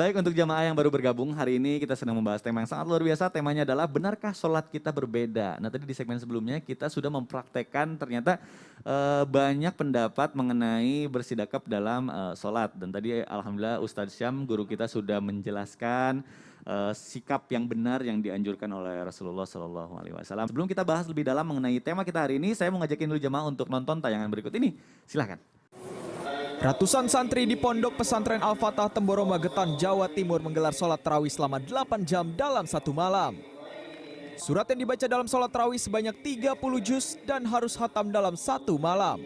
Baik, untuk jamaah yang baru bergabung, hari ini kita sedang membahas tema yang sangat luar biasa. Temanya adalah benarkah sholat kita berbeda? Nah, tadi di segmen sebelumnya kita sudah mempraktekkan ternyata banyak pendapat mengenai bersidakap dalam sholat. Dan tadi alhamdulillah Ustadz Syam, guru kita sudah menjelaskan sikap yang benar yang dianjurkan oleh Rasulullah SAW. Sebelum kita bahas lebih dalam mengenai tema kita hari ini, saya mau ngajakin dulu jamaah untuk nonton tayangan berikut ini. Silahkan. Ratusan santri di Pondok Pesantren Al-Fatah Temboro Magetan, Jawa Timur menggelar sholat tarawih selama 8 jam dalam satu malam. Surat yang dibaca dalam sholat tarawih sebanyak 30 juz dan harus khatam dalam satu malam.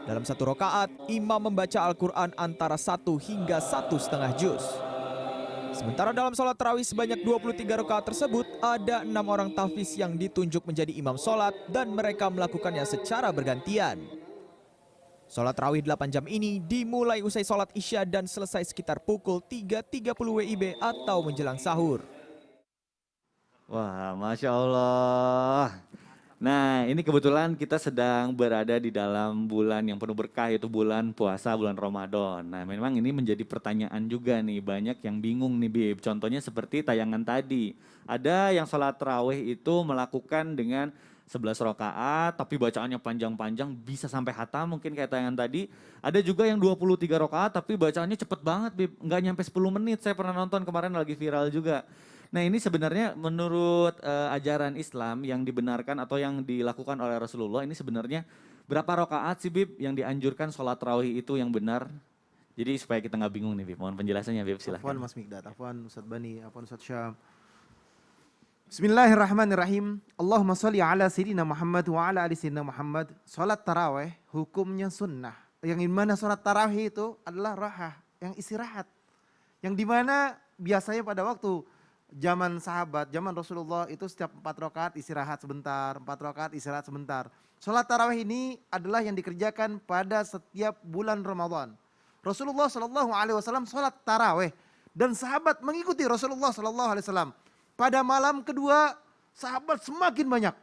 Dalam satu rokaat, imam membaca Al-Quran antara 1 hingga 1,5 juz. Sementara dalam sholat tarawih sebanyak 23 rokaat tersebut, ada 6 orang tahfiz yang ditunjuk menjadi imam sholat dan mereka melakukannya secara bergantian. Sholat tarawih 8 jam ini dimulai usai sholat isya dan selesai sekitar pukul 3.30 WIB atau menjelang sahur. Wah, Masya Allah. Nah, ini kebetulan kita sedang berada di dalam bulan yang penuh berkah, yaitu bulan puasa, bulan Ramadan. Nah, memang ini menjadi pertanyaan juga nih, banyak yang bingung nih Bib. Contohnya seperti tayangan tadi. Ada yang sholat tarawih itu melakukan dengan 11 rakaat, tapi bacaannya panjang-panjang, bisa sampai khatam mungkin kayak tayangan tadi. Ada juga yang 23 rakaat, tapi bacaannya cepet banget Bib. Nggak nyampe 10 menit, saya pernah nonton kemarin lagi viral juga. Nah ini sebenarnya menurut ajaran Islam yang dibenarkan atau yang dilakukan oleh Rasulullah ini sebenarnya berapa rakaat sih Bib yang dianjurkan sholat tarawih itu yang benar? Jadi supaya kita nggak bingung nih Bib, mohon penjelasannya Bib, silahkan. Afwan Mas Mikdad, afwan Ustadz Bani, afwan Ustadz Syam. Bismillahirrahmanirrahim. Allahumma sholli ala Sayyidina Muhammad wa ala ali Sayyidina Muhammad. Sholat tarawih hukumnya sunnah. Yang dimana sholat tarawih itu adalah rahah, yang istirahat. Yang dimana biasanya pada waktu zaman sahabat, zaman Rasulullah itu setiap 4 rakaat istirahat sebentar, 4 rakaat istirahat sebentar. Sholat tarawih ini adalah yang dikerjakan pada setiap bulan Ramadan. Rasulullah SAW sholat tarawih dan sahabat mengikuti Rasulullah SAW. Pada malam kedua sahabat semakin banyak.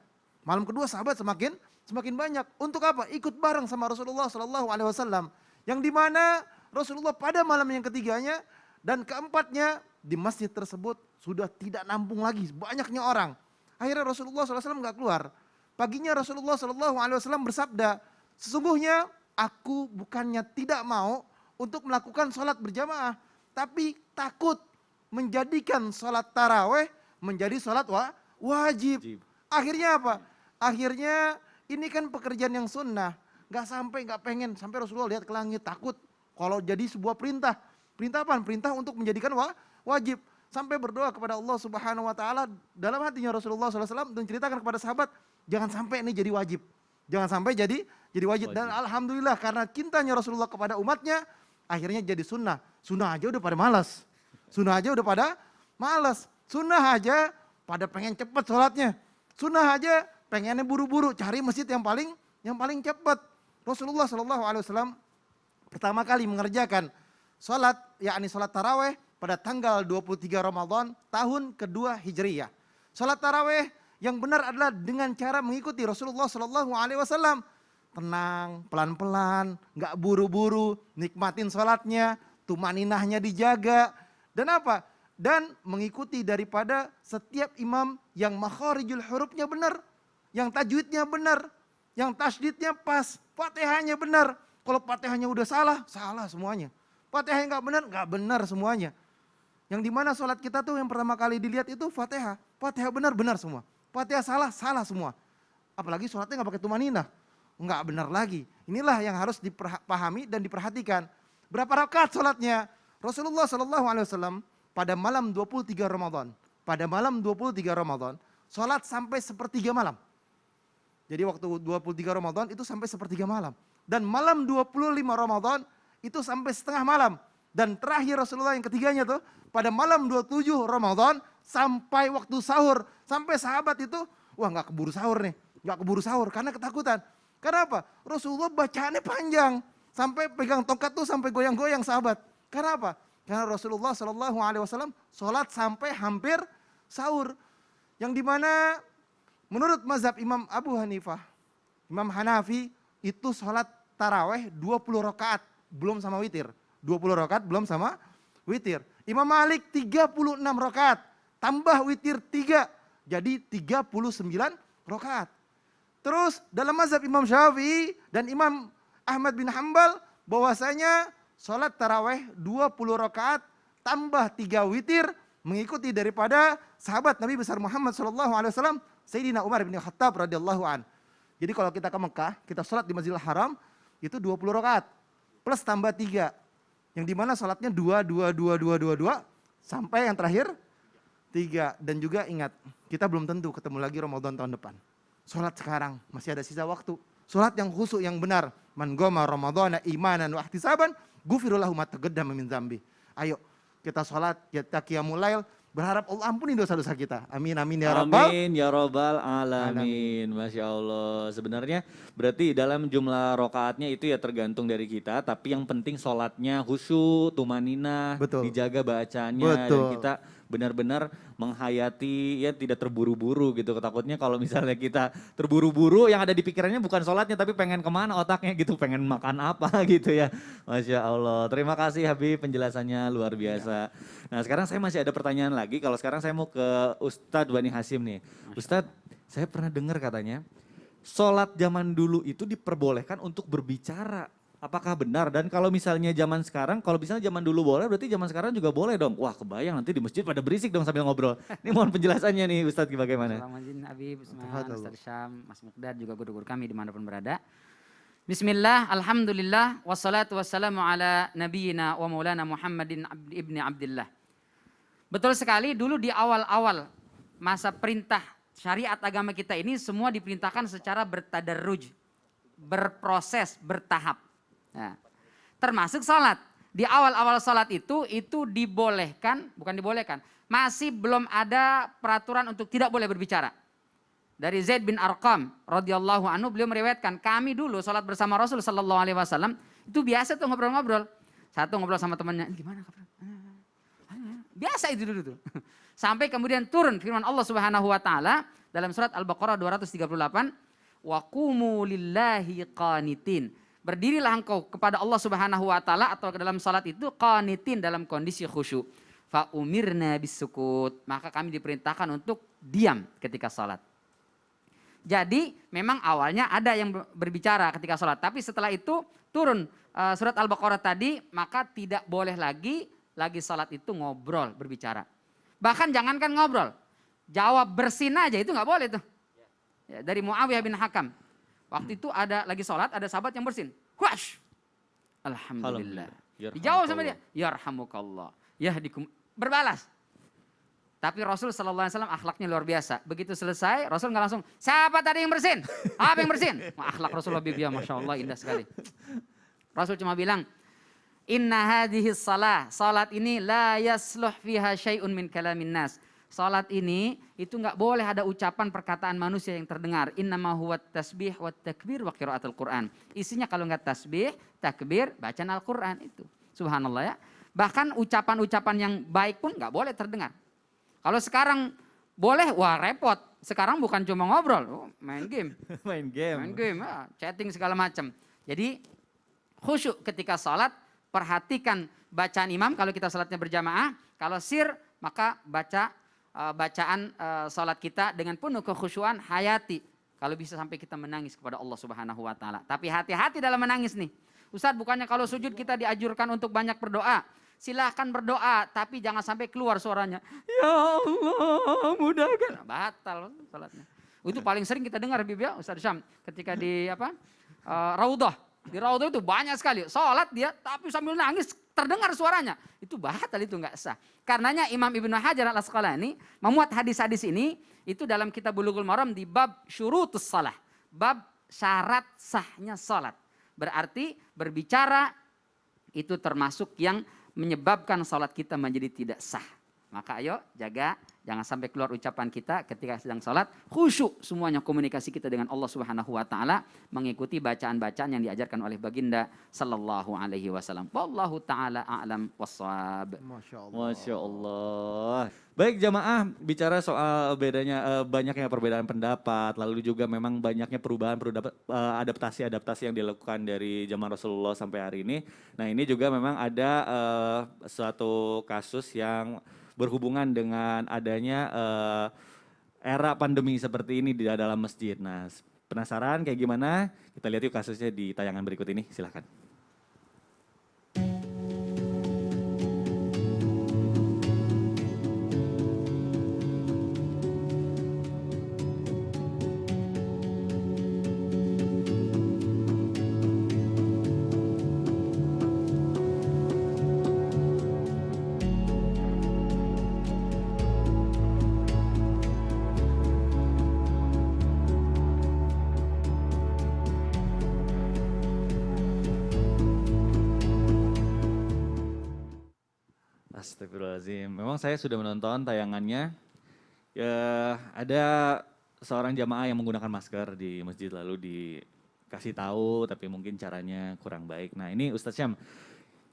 Malam kedua sahabat semakin banyak. Untuk apa? Ikut bareng sama Rasulullah SAW. Yang dimana Rasulullah pada malam yang ketiganya dan keempatnya di masjid tersebut sudah tidak nampung lagi, banyaknya orang. Akhirnya Rasulullah SAW nggak keluar. Paginya Rasulullah SAW bersabda, sesungguhnya aku bukannya tidak mau untuk melakukan sholat berjamaah, tapi takut menjadikan sholat taraweh menjadi sholat wajib. Akhirnya apa? Akhirnya ini kan pekerjaan yang sunnah, nggak pengen sampai Rasulullah lihat ke langit, takut kalau jadi sebuah perintah. Perintah apa? Perintah untuk menjadikan wajib. Sampai berdoa kepada Allah Subhanahu wa taala dalam hatinya Rasulullah SAW dan ceritakan kepada sahabat, jangan sampai ini jadi wajib. Jangan sampai jadi wajib. Dan alhamdulillah karena cintanya Rasulullah kepada umatnya, akhirnya jadi sunnah. Sunnah aja udah pada malas. Sunnah aja udah pada malas. Sunnah aja pada pengen cepet sholatnya. Sunnah aja pengennya buru-buru cari masjid yang paling cepat. Rasulullah SAW pertama kali mengerjakan sholat, yakni sholat taraweh pada tanggal 23 Ramadan tahun kedua Hijriyah. Sholat taraweh yang benar adalah dengan cara mengikuti Rasulullah SAW. Tenang, pelan-pelan, nggak buru-buru, nikmatin sholatnya, tumaninahnya dijaga. Dan apa? Dan mengikuti daripada setiap imam yang makharijul hurufnya benar, yang tajwidnya benar, yang tasydidnya pas, Fatihahnya benar. Kalau Fatihahnya udah salah semuanya. Fatihahnya nggak benar semuanya. Yang dimana sholat kita tuh yang pertama kali dilihat itu Fatihah. Fatihah benar semua. Fatihah salah semua. Apalagi sholatnya nggak pakai tumaninah. Nggak benar lagi. Inilah yang harus dipahami dan diperhatikan. Berapa rakaat sholatnya? Rasulullah SAW pada malam 23 Ramadan. Pada malam 23 Ramadan, sholat sampai sepertiga malam. Jadi waktu 23 Ramadan itu sampai sepertiga malam. Dan malam 25 Ramadan itu sampai setengah malam. Dan terakhir Rasulullah yang ketiganya tuh pada malam 27 Ramadan sampai waktu sahur. Sampai sahabat itu, wah nggak keburu sahur nih. Nggak keburu sahur karena ketakutan. Karena apa? Rasulullah bacaannya panjang. Sampai pegang tongkat tuh sampai goyang-goyang sahabat. Karena apa? Karena Rasulullah SAW sholat sampai hampir sahur. Yang dimana menurut mazhab Imam Abu Hanifah, Imam Hanafi itu sholat taraweh 20 rakaat belum sama witir. 20 rakaat belum sama witir. Imam Malik 36 rakaat. Tambah witir 3. Jadi 39 rakaat. Terus dalam mazhab Imam Syafi'i dan Imam Ahmad bin Hambal bahwasanya sholat taraweh 20 rakaat tambah 3 witir mengikuti daripada sahabat Nabi besar Muhammad SAW, Sayyidina Umar bin Khattab radhiyallahu an. Jadi kalau kita ke Mekah, kita sholat di Masjidil Haram itu 20 rakaat plus tambah 3. Yang dimana sholatnya 2 sampai yang terakhir 3. Dan juga ingat, kita belum tentu ketemu lagi Ramadan tahun depan. Sholat sekarang, masih ada sisa waktu. Sholat yang khusyuk yang benar. Man goma Ramadhana imanan wa ihtisaban, gufirullahu ma taqaddama min dzambi. Ayo, kita sholat, kita qiyamul lail, berharap Allah ampuni dosa-dosa kita. Amin, amin ya rabbal. Amin ya robbal alamin. Masya Allah. Sebenarnya berarti dalam jumlah rokaatnya itu ya tergantung dari kita. Tapi yang penting sholatnya khusyuk, tumaninah, Betul. dijaga bacaannya. Dan Betul. kita benar-benar menghayati, ya tidak terburu-buru gitu. Takutnya kalau misalnya kita terburu-buru yang ada di pikirannya bukan sholatnya tapi pengen kemana otaknya gitu. Pengen makan apa gitu ya. Masya Allah. Terima kasih Habib, penjelasannya luar biasa. Nah sekarang saya masih ada pertanyaan lagi. Kalau sekarang saya mau ke Ustadz Bani Hasyim nih. Ustadz, saya pernah dengar katanya sholat zaman dulu itu diperbolehkan untuk berbicara. Apakah benar? Dan kalau misalnya zaman sekarang, kalau misalnya zaman dulu boleh, berarti zaman sekarang juga boleh dong. Wah kebayang nanti di masjid pada berisik dong sambil ngobrol. Ini mohon penjelasannya nih Ustadz bagaimana? Assalamualaikum Habib, Tafadhol. Ustaz Syam, Mas Muqdad, juga guru-guru kami dimanapun berada. Bismillah, alhamdulillah, wassalatu wassalamu ala nabiyyina wa maulana Muhammadin ibni Abdillah. Betul sekali, dulu di awal-awal masa perintah syariat agama kita ini semua diperintahkan secara bertadarruj, berproses, bertahap. Nah, termasuk sholat. Di awal-awal sholat itu dibolehkan, bukan dibolehkan, masih belum ada peraturan untuk tidak boleh berbicara. Dari Zaid bin Arqam radhiyallahu anhu, beliau meriwayatkan, kami dulu sholat bersama Rasul sallallahu alaihi wasallam itu biasa tuh ngobrol-ngobrol. Satu ngobrol sama temannya, gimana kabar? Biasa itu dulu tuh. Sampai kemudian turun firman Allah Subhanahu wa taala dalam surat Al-Baqarah 238, wa qumu lillahi qanitin. Berdirilah engkau kepada Allah Subhanahu wa taala atau ke dalam salat itu qanitin, dalam kondisi khusyuk. Fa umirna bisukut, maka kami diperintahkan untuk diam ketika salat. Jadi memang awalnya ada yang berbicara ketika salat, tapi setelah itu turun surat Al-Baqarah tadi, maka tidak boleh lagi salat itu ngobrol, berbicara. Bahkan jangankan ngobrol, jawab bersin aja itu nggak boleh tuh. Ya, dari Muawiyah bin Hakam. Waktu itu ada lagi sholat, ada sahabat yang bersin. Wash. Alhamdulillah. Dijawab sama dia. Yarhamukallah. Yahdikum. Berbalas. Tapi Rasul SAW akhlaknya luar biasa. Begitu selesai, Rasul nggak langsung, siapa tadi yang bersin? Apa yang bersin? Akhlak Rasul lebih biasa, Masya Allah, indah sekali. Rasul cuma bilang, inna hadhihi salat ini la yasluh fiha syai'un min kalamin nas. Salat ini itu nggak boleh ada ucapan perkataan manusia yang terdengar. Innama huwa tasbih wa takbir wa qiraatul Quran. Isinya kalau nggak tasbih, takbir, bacaan Al-Quran itu. Subhanallah ya. Bahkan ucapan-ucapan yang baik pun nggak boleh terdengar. Kalau sekarang boleh, wah repot. Sekarang bukan cuma ngobrol, main game. Main game. Main game, ya, chatting segala macam. Jadi khusyuk ketika salat, perhatikan bacaan imam kalau kita salatnya berjamaah. Kalau sir, maka bacaan salat kita dengan penuh kekhusyuan, hayati. Kalau bisa sampai kita menangis kepada Allah Subhanahu wa taala. Tapi hati-hati dalam menangis nih. Ustadz, bukannya kalau sujud kita dianjurkan untuk banyak berdoa. Silahkan berdoa, tapi jangan sampai keluar suaranya. Ya Allah, mudahkan. Batal salatnya. Itu paling sering kita dengar Habib ya, Ustadz Syam, ketika di Raudhah. Di Raudhah itu banyak sekali. Salat dia tapi sambil nangis terdengar suaranya. Itu batal, itu enggak sah. Karenanya Imam Ibnu Hajar Al-Asqalani memuat hadis-hadis ini itu dalam kitab Bulughul Maram di bab syurutus shalah. Bab syarat sahnya salat. Berarti berbicara itu termasuk yang menyebabkan salat kita menjadi tidak sah. Maka ayo jaga, jangan sampai keluar ucapan kita ketika sedang sholat. Khusyuk semuanya komunikasi kita dengan Allah Subhanahu Wa Taala, mengikuti bacaan-bacaan yang diajarkan oleh baginda Sallallahu Alaihi Wasallam. Wallahu Taala a'lam wassawab. Masya Allah. Masya Allah. Baik jamaah, bicara soal bedanya banyaknya perbedaan pendapat, lalu juga memang banyaknya perubahan adaptasi-adaptasi yang dilakukan dari zaman Rasulullah sampai hari ini. Nah ini juga memang ada suatu kasus yang berhubungan dengan adanya era pandemi seperti ini di dalam masjid. Nah penasaran kayak gimana? Kita lihat yuk kasusnya di tayangan berikut ini, silahkan. Astagfirullahaladzim. Memang saya sudah menonton tayangannya. Ya, ada seorang jamaah yang menggunakan masker di masjid lalu dikasih tahu tapi mungkin caranya kurang baik. Nah ini Ustadz Syam,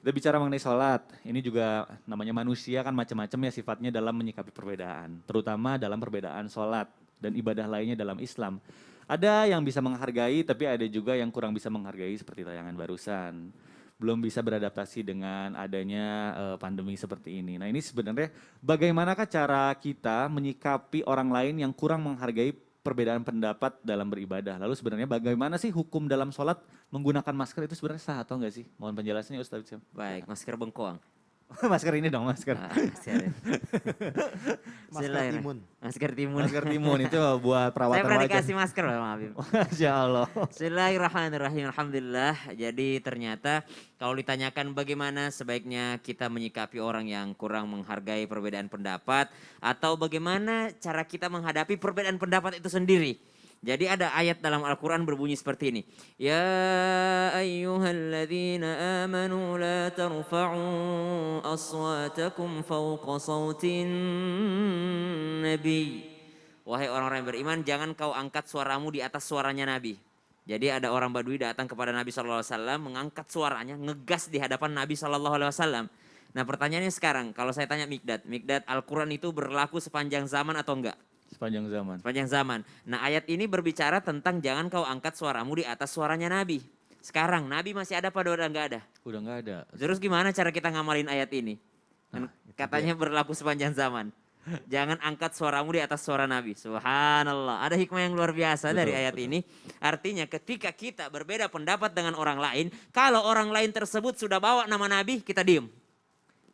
kita bicara mengenai sholat. Ini juga namanya manusia kan macam-macam ya sifatnya dalam menyikapi perbedaan. Terutama dalam perbedaan sholat dan ibadah lainnya dalam Islam. Ada yang bisa menghargai tapi ada juga yang kurang bisa menghargai seperti tayangan barusan. Belum bisa beradaptasi dengan adanya pandemi seperti ini. Nah ini sebenarnya bagaimanakah cara kita menyikapi orang lain yang kurang menghargai perbedaan pendapat dalam beribadah. Lalu sebenarnya bagaimana sih hukum dalam sholat menggunakan masker itu sebenarnya sah atau enggak sih? Mohon penjelasannya Ustaz Syam. Baik, masker bengkoang. Masker ini dong, masker. Masker timun. Masker timun. Masker timun itu buat perawatan Saya pernah wajah. dikasih masker Pak Habib. Masya Allah. Bismillahirrahmanirrahim. Alhamdulillah. Jadi ternyata kalau ditanyakan bagaimana sebaiknya kita menyikapi orang yang kurang menghargai perbedaan pendapat atau bagaimana cara kita menghadapi perbedaan pendapat itu sendiri. Jadi ada ayat dalam Al-Quran berbunyi seperti ini. Ya ayyuhalladzina amanu la tarfa'u aswatakum fawqa sautin nabi. Wahai orang-orang yang beriman, jangan kau angkat suaramu di atas suaranya Nabi. Jadi ada orang Badui datang kepada Nabi SAW mengangkat suaranya, ngegas di hadapan Nabi SAW. Nah pertanyaannya sekarang, kalau saya tanya Mikdad Al-Quran itu berlaku sepanjang zaman atau enggak? Sepanjang zaman. Sepanjang zaman. Nah ayat ini berbicara tentang jangan kau angkat suaramu di atas suaranya Nabi. Sekarang Nabi masih ada pada udah enggak ada? Udah nggak ada. Terus gimana cara kita ngamalin ayat ini? Katanya berlaku sepanjang zaman. Jangan angkat suaramu di atas suara Nabi. Subhanallah. Ada hikmah yang luar biasa dari ayat ini. Artinya ketika kita berbeda pendapat dengan orang lain. Kalau orang lain tersebut sudah bawa nama Nabi, kita diem.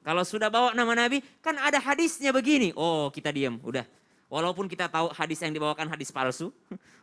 Kalau sudah bawa nama Nabi, kan ada hadisnya begini. Oh kita diem, udah. Walaupun kita tahu hadis yang dibawakan hadis palsu.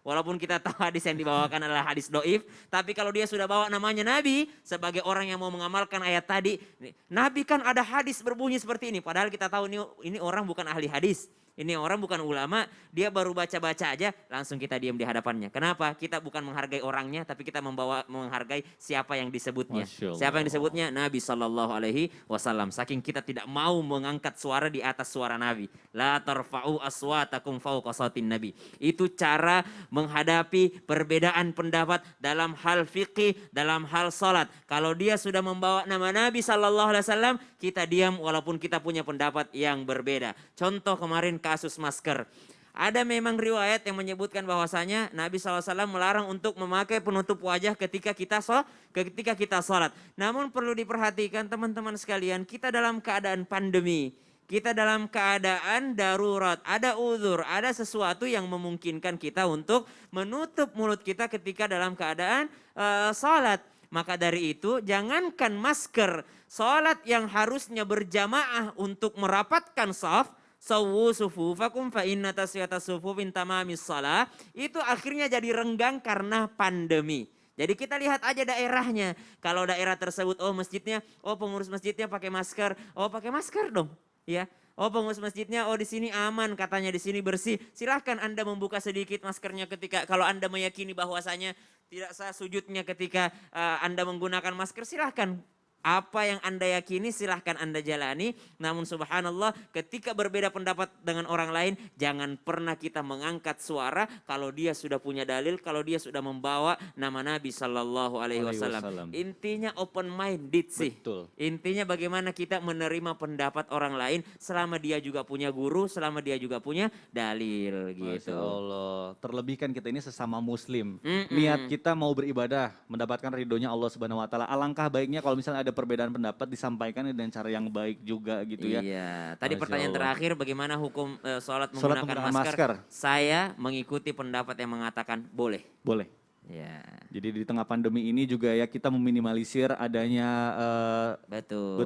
Walaupun kita tahu hadis yang dibawakan adalah hadis doif. Tapi kalau dia sudah bawa namanya Nabi. Sebagai orang yang mau mengamalkan ayat tadi. Nabi kan ada hadis berbunyi seperti ini. Padahal kita tahu ini orang bukan ahli hadis. Ini orang bukan ulama, dia baru baca-baca aja, langsung kita diam di hadapannya. Kenapa? Kita bukan menghargai orangnya, tapi kita menghargai siapa yang disebutnya. Siapa yang disebutnya? Nabi SAW. Saking kita tidak mau mengangkat suara di atas suara Nabi. La tarfa'u aswatakum fawqa sautin Nabi. Itu cara menghadapi perbedaan pendapat dalam hal fikih, dalam hal salat. Kalau dia sudah membawa nama Nabi SAW, kita diam walaupun kita punya pendapat yang berbeda. Contoh kemarin kasus masker. Ada memang riwayat yang menyebutkan bahwasanya Nabi SAW melarang untuk memakai penutup wajah ketika kita sholat. Namun perlu diperhatikan teman-teman sekalian, kita dalam keadaan pandemi. Kita dalam keadaan darurat, ada uzur, ada sesuatu yang memungkinkan kita untuk menutup mulut kita ketika dalam keadaan sholat. Maka dari itu jangankan masker, sholat yang harusnya berjamaah untuk merapatkan shaf, sawwu sufufakum fa inna tasyata sufufin tamamis shalah, itu akhirnya jadi renggang karena pandemi. Jadi kita lihat aja daerahnya. Kalau daerah tersebut, oh masjidnya, oh pengurus masjidnya pakai masker, oh pakai masker dong, ya. Oh pengurus masjidnya, oh di sini aman, katanya di sini bersih. Silahkan Anda membuka sedikit maskernya ketika kalau Anda meyakini bahwasanya tidak sah sujudnya ketika Anda menggunakan masker, silahkan. Apa yang Anda yakini silahkan Anda jalani. Namun subhanallah ketika berbeda pendapat dengan orang lain, jangan pernah kita mengangkat suara kalau dia sudah punya dalil, kalau dia sudah membawa nama Nabi Sallallahu Alaihi Wasallam. Intinya open minded sih. Betul. Intinya bagaimana kita menerima pendapat orang lain selama dia juga punya guru, selama dia juga punya dalil Masya gitu. Allah. Terlebih kan kita ini sesama muslim. Mm-mm. Niat kita mau beribadah, mendapatkan ridhonya Allah Subhanahu wa taala. Alangkah baiknya kalau misalnya ada perbedaan pendapat disampaikan dengan cara yang baik juga gitu ya. Iya. Tadi Masya pertanyaan Allah. terakhir bagaimana hukum sholat Sholat menggunakan menggunakan masker. Saya mengikuti pendapat yang mengatakan boleh. Boleh. Ya, Jadi di tengah pandemi ini juga ya kita meminimalisir adanya betul.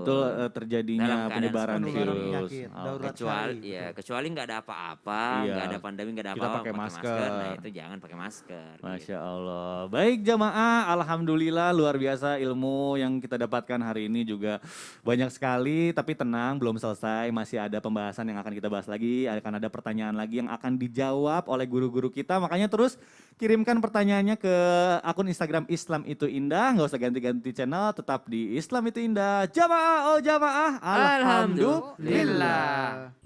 terjadinya Dalam keadaan penyebaran seperti Penularan virus. penyakit, Oh, darurat Kecuali sekali, ya, betul. kecuali nggak ada apa-apa, Iya. nggak ada pandemi, nggak ada Kita apa-apa, pakai masker. Nah itu jangan pakai masker. gitu. Masya Allah. Baik jamaah, alhamdulillah luar biasa ilmu yang kita dapatkan hari ini juga banyak sekali. Tapi tenang, belum selesai, masih ada pembahasan yang akan kita bahas lagi. Akan ada pertanyaan lagi yang akan dijawab oleh guru-guru kita. Makanya terus kirimkan pertanyaannya ke akun Instagram Islam Itu Indah. Nggak usah ganti-ganti channel, tetap di Islam Itu Indah. Jamaah, oh jamaah, alhamdulillah. Alhamdulillah.